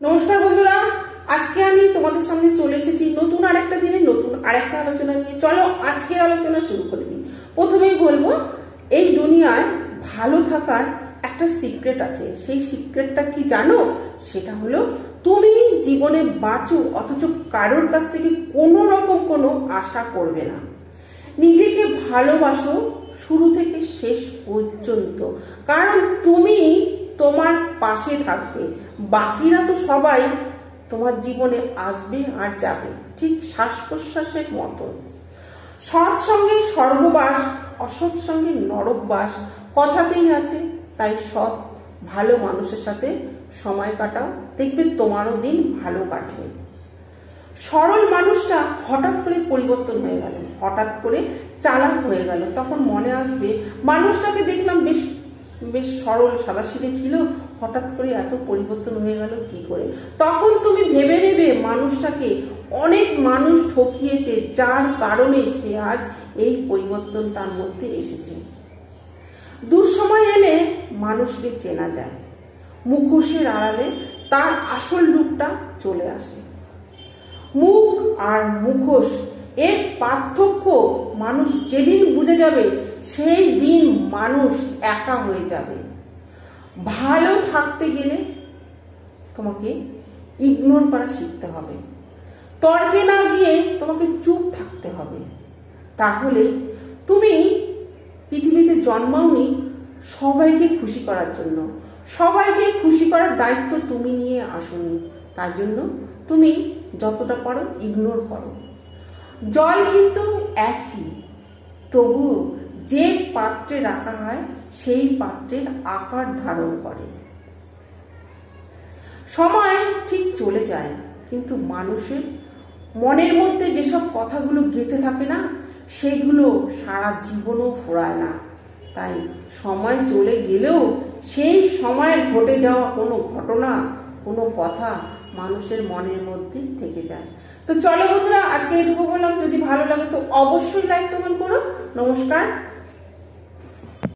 নমস্কার বন্ধুরা, আজকে আমি তোমাদের সামনে চলে এসেছি নতুন আরেকটা দিনে নতুন আরেকটা আলোচনা নিয়ে। চলো আজকে আলোচনা শুরু করে দিই। প্রথমেই বলবো, এই দুনিয়ায় ভালো থাকার একটা সিক্রেট আছে। সেই সিক্রেটটা কি জানো? সেটা হলো তুমি জীবনে বাঁচো অথচ কারোর কাছ থেকে কোনো রকম কোনো আশা করবে না। নিজেকে ভালোবাসো শুরু থেকে শেষ পর্যন্ত, কারণ তুমি তোমার পাশে থাকবে। বাকিরা তো সবাই তোমার জীবনে আসবে আর যাবে, ঠিক শ্বাস প্রশ্বাসের মতো। সৎ সঙ্গে স্বর্গবাস, অসৎ সঙ্গে নরকবাস কথাতেই আছে। তাই সৎ ভালো মানুষের সাথে সময় কাটাও, দেখবে তোমারও দিন ভালো কাটবে। সরল মানুষটা হঠাৎ করে পরিবর্তন হয়ে গেল, হঠাৎ করে চালাক হয়ে গেল, তখন মনে আসবে মানুষটাকে দেখলাম বেশ বেশ সরল সাদাসিধে ছিল, হঠাৎ করে এত পরিবর্তন হয়ে গেল কি করে? তখন তুমি ভেবে নেবে মানুষটাকে অনেক মানুষ ঠকিয়েছে, যার কারণে সে আজ এই পরিবর্তন তার মধ্যে এসেছে। দুঃসময় এলে মানুষকে চেনা যায়, মুখোশের আড়ালে তার আসল রূপটা চলে আসে। মুখ আর মুখোশ এর পার্থক্য মানুষ যেদিন বুঝে যাবে, সেই দিন মানুষ একা হয়ে যাবে। ভালো থাকতে গেলে তোমাকে ইগনোর করা শিখতে হবে, তর্কে না গিয়ে তোমাকে চুপ থাকতে হবে। তাহলে তুমি পৃথিবীতে জন্মাওনি সবাইকে খুশি করার জন্য, সবাইকে খুশি করার দায়িত্ব তুমি নিয়ে আসোনি। তার জন্য তুমি যতটা পারো ইগনোর করো। জল কিন্তু একই, তবু যে পাত্রে রাখা হয় সেই পাত্রের আকার ধারণ করে। সময় ঠিক চলে যায়, কিন্তু মানুষের মনের মধ্যে যেসব কথাগুলো গেঁথে থাকে না, সেগুলো সারা জীবনও ফুরায় না। তাই সময় চলে গেলেও সেই সময়ের ঘটে যাওয়া কোনো ঘটনা, কোনো কথা মানুষের মনের মধ্যে থেকে যায়। তো চলো বন্ধুরা, আজকে এটুকু বললাম। যদি ভালো লাগে তো অবশ্যই লাইক কমেন্ট করো। নমস্কার।